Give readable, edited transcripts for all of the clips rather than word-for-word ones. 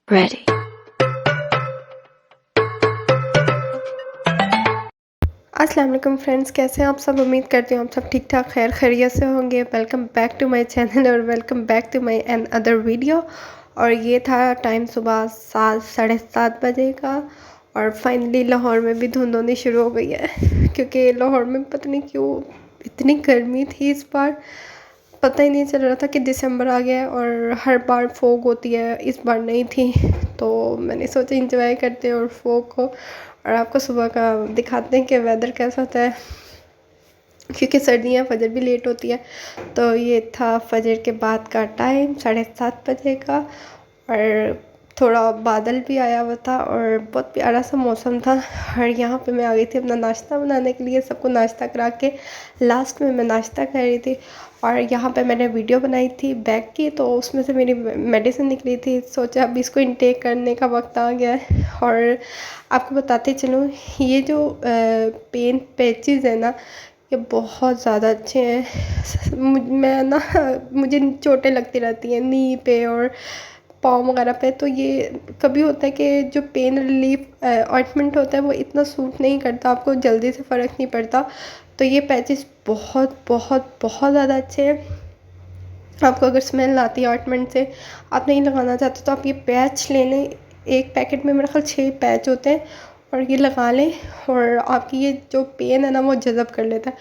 Ready. अस्सलाम वालेकुम friends, कैसे हैं आप सब। उम्मीद करती हूँ आप सब ठीक ठाक खैर खैरियत से होंगे। Welcome back to my channel और welcome back to my another video. और ये था टाइम सुबह 7 साढ़े 7 बजे का। और फाइनली लाहौर में भी धुंध होनी शुरू हो गई है क्योंकि लाहौर में पता नहीं क्यों इतनी गर्मी थी इस बार। पता ही नहीं चल रहा था कि दिसंबर आ गया है और हर बार फोग होती है, इस बार नहीं थी। तो मैंने सोचा इंजॉय करते हैं और फोग को, और आपको सुबह का दिखाते हैं कि वेदर कैसा होता है क्योंकि सर्दियाँ फजर भी लेट होती है। तो ये था फजर के बाद का टाइम 7:30 बजे का। और थोड़ा बादल भी आया हुआ था और बहुत प्यारा सा मौसम था। और यहाँ पे मैं आ गई थी अपना नाश्ता बनाने के लिए, सबको नाश्ता करा के लास्ट में मैं नाश्ता कर रही थी। और यहाँ पे मैंने वीडियो बनाई थी बैग की, तो उसमें से मेरी मेडिसिन निकली थी। सोचा अब इसको इनटेक करने का वक्त आ गया है। और आपको बताते चलूँ, ये जो पेन पैचेज़ है ना, ये बहुत ज़्यादा अच्छे हैं। मैं ना मुझे चोटें लगती रहती हैं नी पे और पाँव वगैरह पे। तो ये कभी होता है कि जो पेन रिलीफ ऑइंटमेंट होता है वो इतना सूट नहीं करता, आपको जल्दी से फ़र्क नहीं पड़ता। तो ये पैचेस बहुत बहुत बहुत ज़्यादा अच्छे हैं। आपको अगर स्मेल आती है ऑइंटमेंट से, आप नहीं लगाना चाहते, तो आप ये पैच ले लें। एक पैकेट में मेरे ख्याल 6 पैच होते हैं और ये लगा लें और आपकी ये जो पेन है ना वो जज़ब कर लेता है।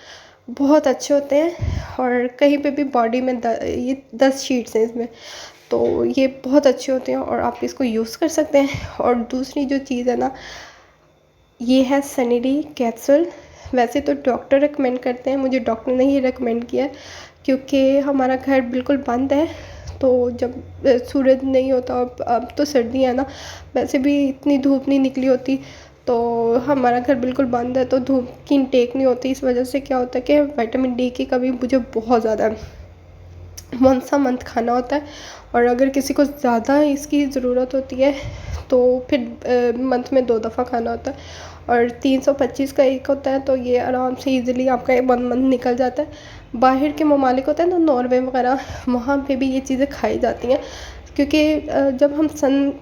बहुत अच्छे होते हैं। और कहीं पे भी बॉडी में ये 10 शीट्स हैं इसमें, तो ये बहुत अच्छे होते हैं और आप इसको यूज़ कर सकते हैं। और दूसरी जो चीज़ है ना, ये है सनिडी कैप्सूल। वैसे तो डॉक्टर रिकमेंड करते हैं, मुझे डॉक्टर ने ही रिकमेंड किया है क्योंकि हमारा घर बिल्कुल बंद है। तो जब सूरज नहीं होता, अब तो सर्दी है ना, वैसे भी इतनी धूप नहीं निकली होती, तो हमारा घर बिल्कुल बंद है, तो धूप की इनटेक नहीं होती। इस वजह से क्या होता है कि विटामिन डी की कमी मुझे बहुत ज़्यादा है। वंस अ मंथ खाना होता है। और अगर किसी को ज़्यादा इसकी ज़रूरत होती है तो फिर मंथ में 2 दफ़ा खाना होता है। और 325 का एक होता है, तो ये आराम से इजीली आपका 1 मंथ निकल जाता है। बाहर के ममालिक होते हैं ना, नॉर्वे वगैरह, वहाँ पे भी ये चीज़ें खाई जाती हैं क्योंकि जब हम सन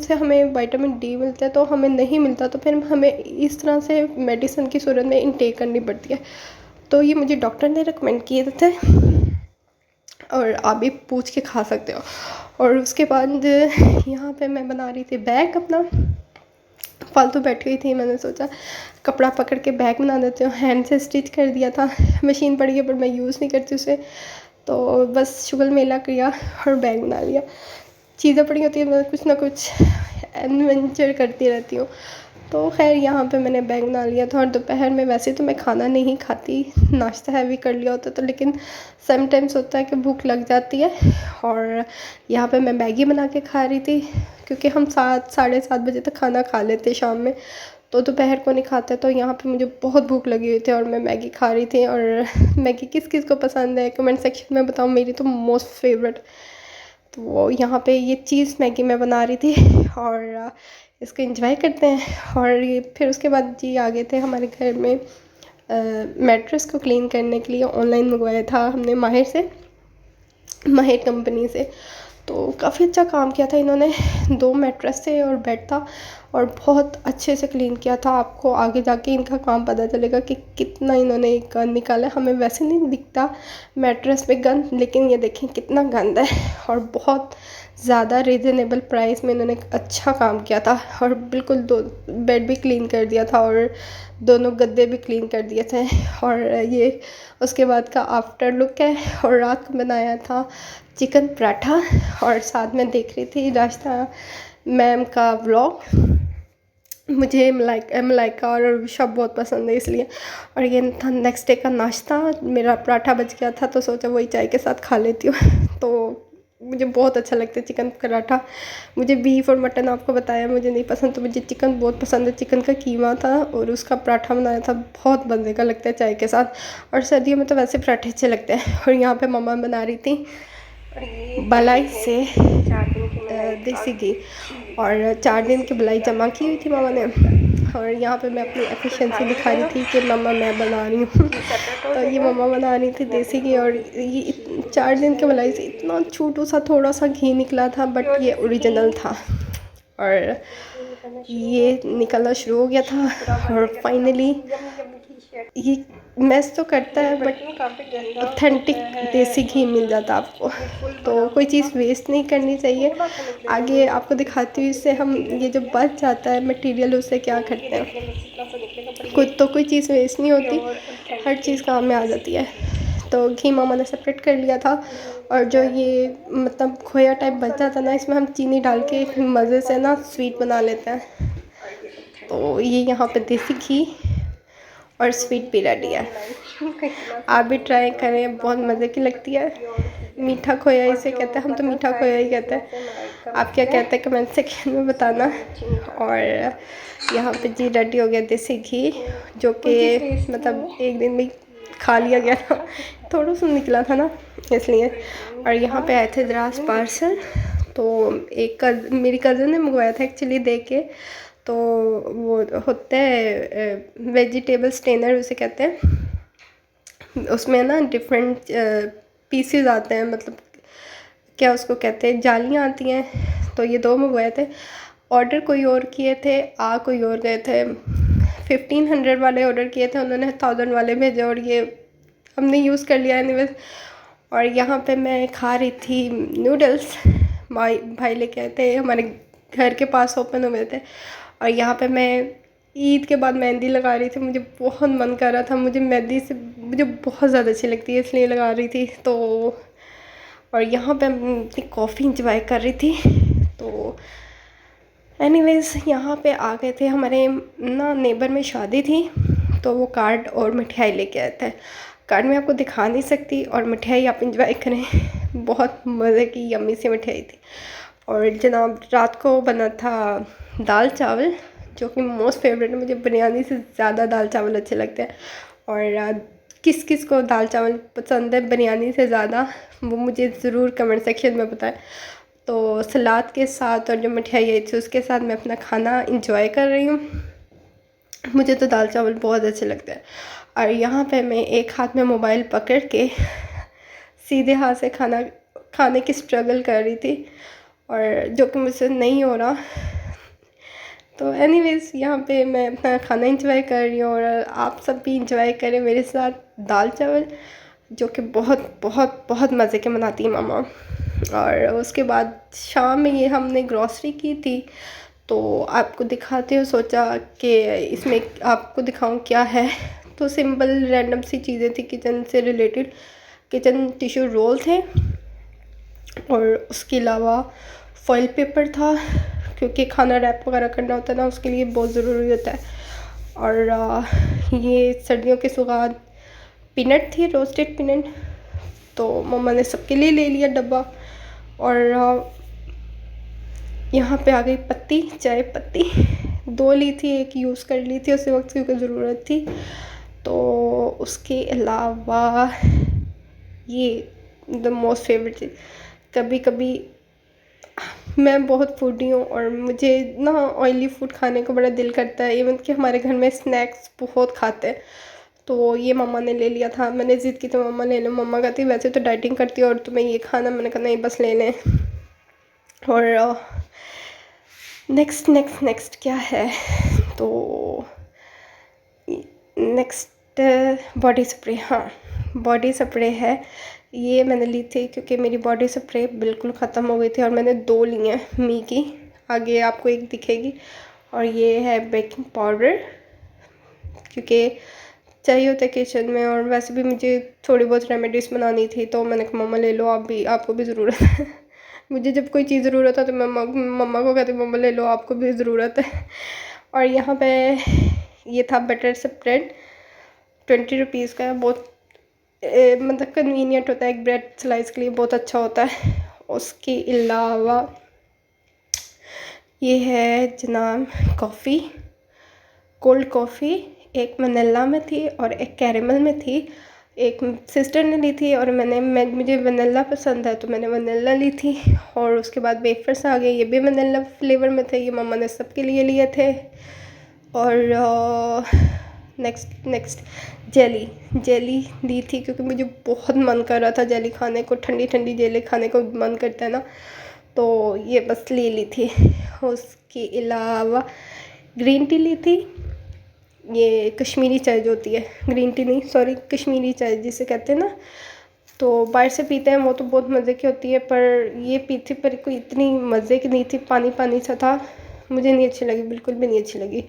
से हमें विटामिन डी मिलता है तो हमें नहीं मिलता, तो फिर हमें इस तरह से मेडिसिन की सूरत में इनटेक करनी पड़ती है। तो ये मुझे डॉक्टर ने रिकमेंड किए थे और आप भी पूछ के खा सकते हो। और उसके बाद यहाँ पे मैं बना रही थी बैग अपना। फालतू बैठी हुई थी, मैंने सोचा कपड़ा पकड़ के बैग बना देती हूँ। हैंड से स्टिच कर दिया था, मशीन पड़ी है पर मैं यूज़ नहीं करती उसे, तो बस शुगल मेला किया और बैग बना लिया। चीज़ें पड़ी होती है, मैं कुछ ना कुछ एडवेंचर करती रहती हूँ। तो खैर यहाँ पे मैंने बैग बना लिया था। और दोपहर में वैसे तो मैं खाना नहीं खाती, नाश्ता हैवी कर लिया होता, तो लेकिन समटाइम्स होता है कि भूख लग जाती है। और यहाँ पे मैं मैगी बना के खा रही थी क्योंकि हम 7 साढ़े 7 बजे तक खाना खा लेते शाम में, तो दोपहर को नहीं खाते। तो यहाँ पे मुझे बहुत भूख लगी हुई थी और मैं मैगी खा रही थी। और मैगी किस किस को पसंद है कमेंट सेक्शन में बताओ, मेरी तो मोस्ट फेवरेट। तो वो यहाँ पे ये चीज़ मैगी मैं बना रही थी और इसको एंजॉय करते हैं। और ये फिर उसके बाद जी आ गए थे हमारे घर में मैट्रेस को क्लीन करने के लिए। ऑनलाइन मंगवाया था हमने माहिर कंपनी से। तो काफ़ी अच्छा काम किया था इन्होंने। 2 मैट्रेस थे और बेड था और बहुत अच्छे से क्लीन किया था। आपको आगे जाके इनका काम पता चलेगा कि कितना इन्होंने गंद निकाला। हमें वैसे नहीं दिखता मैट्रेस पे गंद, लेकिन ये देखें कितना गंद है। और बहुत ज़्यादा रीज़नेबल प्राइस में इन्होंने अच्छा काम किया था। और बिल्कुल दो बेड भी क्लीन कर दिया था और दोनों गद्दे भी क्लीन कर दिए थे। और ये उसके बाद का आफ्टर लुक है। और रात को बनाया था चिकन पराठा और साथ में देख रही थी रास्ता मैम का व्लॉग। मुझे मलाइका और विशा बहुत पसंद है इसलिए। और ये था नेक्स्ट डे का नाश्ता। मेरा पराठा बच गया था तो सोचा वही चाय के साथ खा लेती हूँ तो मुझे बहुत अच्छा लगता है चिकन पराठा। मुझे बीफ और मटन आपको बताया मुझे नहीं पसंद, तो मुझे चिकन बहुत पसंद है। चिकन का कीमा था और उसका पराठा बनाया था, बहुत मज़े का लगता है चाय के साथ। और सर्दियों में तो वैसे पराठे अच्छे लगते हैं। और यहाँ पे मम्मा बना रही थी बलाई से देसी घी, और 4 दिन की बलाई जमा की हुई थी मामा ने। और यहाँ पे मैं अपनी एफिशिएंसी दिखा रही थी कि मम्मा मैं बना रही हूँ तो ये मम्मा बना रही थी देसी घी। और ये 4 दिन के मलाई से इतना छोटू सा थोड़ा सा घी निकला था, बट ये ओरिजिनल था। और ये निकलना शुरू हो गया था और फाइनली ये मैस तो करता है, बट ऑथेंटिक देसी घी मिल जाता है आपको। तो कोई चीज़ वेस्ट नहीं करनी चाहिए। आगे आपको दिखाती हूँ इससे हम ये जो बच जाता है मटेरियल उससे क्या करते हैं। कोई चीज़ वेस्ट नहीं होती, हर चीज़ काम में आ जाती है। तो घी मामा ने सेपरेट कर लिया था, और जो ये मतलब खोया टाइप बच जाता ना, इसमें हम चीनी डाल के मज़े से ना स्वीट बना लेते हैं। तो ये यहाँ पे देसी घी और स्वीट भी रेडी है। आप भी ट्राई करें, बहुत मज़े की लगती है। मीठा खोया इसे कहते हैं, हम तो मीठा खोया ही कहते हैं। आप क्या कहते हैं कमेंट सेक्शन में बताना। और यहाँ पे जी रेडी हो गया देसी घी, जो कि मतलब एक दिन में खा लिया गया था, थोड़ा सा निकला था ना इसलिए। और यहाँ पे आए थे द्रास पार्सल, तो मेरी कज़न ने मंगवाया था एक्चुअली देख के। तो वो होता है वेजिटेबल स्टेनर उसे कहते हैं। उसमें ना डिफरेंट पीसेस आते हैं, मतलब क्या उसको कहते हैं, जालियाँ आती हैं। तो ये 2 मंगवाए थे। ऑर्डर कोई और किए थे, कोई और गए थे। 1500 वाले ऑर्डर किए थे, उन्होंने 1000 वाले भेजे और ये हमने यूज़ कर लिया एनीवेज। और यहाँ पे मैं खा रही थी नूडल्स, भाई लेके आए थे, हमारे घर के पास ओपन हुए थे। और यहाँ पे मैं ईद के बाद मेहंदी लगा रही थी, मुझे बहुत मन कर रहा था। मुझे मुझे बहुत ज़्यादा अच्छी लगती है, इसलिए लगा रही थी। तो और यहाँ पे मैं अपनी कॉफ़ी इंजॉय कर रही थी। तो एनीवेज यहाँ पे आ गए थे, हमारे ना नेबर में शादी थी, तो वो कार्ड और मिठाई लेके आए थे। कार्ड में आपको दिखा नहीं सकती, और मिठाई आप इंजॉय करें। बहुत मज़े की यम्मी सी मिठाई थी। और जनाब रात को बना था दाल चावल, जो कि मोस्ट फेवरेट है। मुझे बिरयानी से ज़्यादा दाल चावल अच्छे लगते हैं। और किस किस को दाल चावल पसंद है बिरयानी से ज़्यादा, वो मुझे ज़रूर कमेंट सेक्शन में बताएं। तो सलाद के साथ और जो मिठाई आई थी उसके साथ मैं अपना खाना इंजॉय कर रही हूँ। मुझे तो दाल चावल बहुत अच्छे लगते हैं। और यहाँ पे मैं एक हाथ में मोबाइल पकड़ के सीधे हाथ से खाना खाने की स्ट्रगल कर रही थी, और जो कि मुझसे नहीं हो रहा। तो एनीवेज यहाँ पे मैं अपना खाना इंजॉय कर रही हूँ, और आप सब भी इंजॉय करें मेरे साथ दाल चावल, जो कि बहुत बहुत बहुत मज़े के बनाती है मामा। और उसके बाद शाम में ये हमने ग्रॉसरी की थी, तो आपको दिखाते हो, सोचा कि इसमें आपको दिखाऊं क्या है। तो सिंपल रैंडम सी चीज़ें थी किचन से रिलेटेड। किचन टिश्यू रोल थे, और उसके अलावा फॉइल पेपर था, क्योंकि खाना रैप वगैरह करना होता है ना, उसके लिए बहुत ज़रूरी होता है। और ये सर्दियों के सौगात पीनट थी, रोस्टेड पीनट। तो मम्मा ने सबके लिए ले लिया डब्बा। और यहाँ पे आ गई पत्ती, चाय पत्ती 2 ली थी, एक यूज़ कर ली थी उसी वक्त क्योंकि ज़रूरत थी। तो उसके अलावा ये द मोस्ट फेवरेट चीज़, कभी कभी मैं बहुत फूडी हूँ और मुझे ना ऑयली फूड खाने को बड़ा दिल करता है। इवन कि हमारे घर में स्नैक्स बहुत खाते हैं। तो ये मम्मा ने ले लिया था, मैंने ज़िद की तो मम्मा ले लो। मम्मा कहती वैसे तो डाइटिंग करती है और तुम्हें ये खाना, मैंने कहा नहीं बस ले लें। और नेक्स्ट क्या है, तो नेक्स्ट बॉडी स्प्रे। हाँ, बॉडी स्प्रे है, ये मैंने ली थी क्योंकि मेरी बॉडी स्प्रे बिल्कुल ख़त्म हो गई थी, और मैंने 2 ली हैं मी की, आगे आपको एक दिखेगी। और ये है बेकिंग पाउडर, क्योंकि चाहिए होता है किचन में, और वैसे भी मुझे थोड़ी बहुत रेमेडीज़ बनानी थी, तो मैंने कहा मम्मा ले लो, आपको भी ज़रूरत है। मुझे जब कोई चीज़ ज़रूरत है तो मैं मम्मा को कहती मम्मा ले लो, आपको भी ज़रूरत है। और यहाँ पे ये था बटर स्प्रेड, 20 रुपीज़ का है। बहुत मतलब कन्वीनियंट होता है, एक ब्रेड स्लाइस के लिए बहुत अच्छा होता है। उसके अलावा ये है जनाब कॉफ़ी, कोल्ड कॉफ़ी, एक वनीला में थी और एक कैरेमल में थी। एक सिस्टर ने ली थी और मुझे वनीला पसंद है तो मैंने वनीला ली थी। और उसके बाद वेफर्स आ गए, ये भी वनीला फ्लेवर में थे, ये मम्मा ने सबके लिए लिए थे। और नेक्स्ट जेली दी थी, क्योंकि मुझे बहुत मन कर रहा था जेली खाने को, ठंडी ठंडी जेली खाने को मन करता है ना, तो ये बस ले ली थी। उसके अलावा ग्रीन टी ली थी, ये कश्मीरी चाय जो होती है, ग्रीन टी नहीं सॉरी कश्मीरी चाय जिसे कहते हैं ना, तो बाहर से पीते हैं वो तो बहुत मज़े की होती है, पर ये पी थी पर कोई इतनी मज़े की नहीं थी, पानी पानी सा था, मुझे नहीं अच्छी लगी, बिल्कुल भी नहीं अच्छी लगी।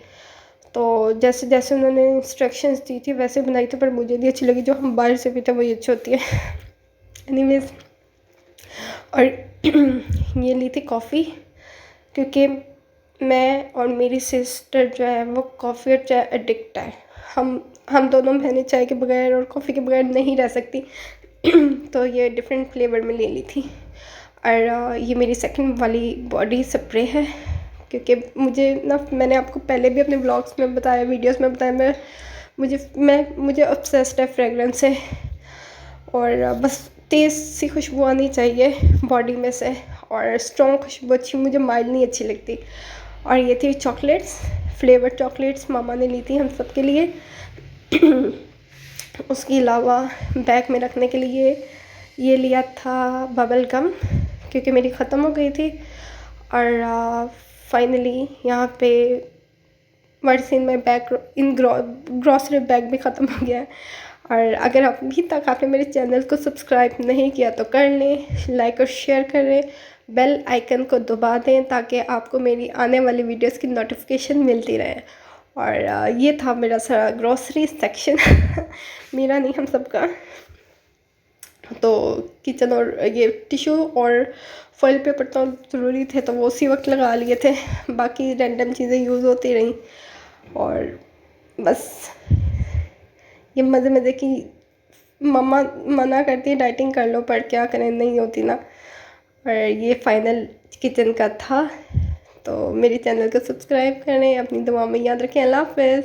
तो जैसे जैसे उन्होंने इंस्ट्रक्शंस दी थी वैसे बनाई थी, पर मुझे नहीं अच्छी लगी, जो हम बाहर से पीते हैं वही अच्छी होती है। एनीवेज, और ये ली थी कॉफ़ी, क्योंकि मैं और मेरी सिस्टर जो है वो कॉफ़ी और चाय एडिक्ट है। हम दोनों बहनें चाय के बगैर और कॉफ़ी के बगैर नहीं रह सकती। तो ये डिफरेंट फ्लेवर में ले ली थी। और ये मेरी सेकंड वाली बॉडी स्प्रे है, क्योंकि मुझे ना, मैंने आपको पहले भी अपने व्लॉग्स में बताया, वीडियोस में बताया, मुझे ऑब्सेस्ड है फ्रेगरेंस से, और बस तेज़ सी खुशबू आनी चाहिए बॉडी में से, और स्ट्रॉन्ग खुशबू अच्छी, मुझे माइल्ड नहीं अच्छी लगती। और ये थी चॉकलेट्स, फ्लेवर चॉकलेट्स मामा ने ली थी हम सब के लिए। उसके अलावा बैग में रखने के लिए ये लिया था बबल गम, क्योंकि मेरी ख़त्म हो गई थी। और फाइनली यहाँ पे वर्सिन में बैग इन ग्रॉसरी बैग भी ख़त्म हो गया है। और अगर अभी तक आपने मेरे चैनल को सब्सक्राइब नहीं किया तो कर लें, लाइक और शेयर करें, बेल आइकन को दबा दें ताकि आपको मेरी आने वाली वीडियोस की नोटिफिकेशन मिलती रहे। और ये था मेरा सारा ग्रॉसरी सेक्शन। मेरा नहीं, हम सबका। तो किचन और ये टिश्यू और फॉइल पेपर तो ज़रूरी थे, तो वो उसी वक्त लगा लिए थे, बाकी रैंडम चीज़ें यूज़ होती रहीं। और बस ये मज़े मज़े की, मम्मा मना करती है डाइटिंग कर लो, पर क्या करें, नहीं होती ना। और ये फाइनल किचन का था। तो मेरे चैनल को सब्सक्राइब करें, अपनी दुआ में याद रखें। अल्लाह हाफ़िज़।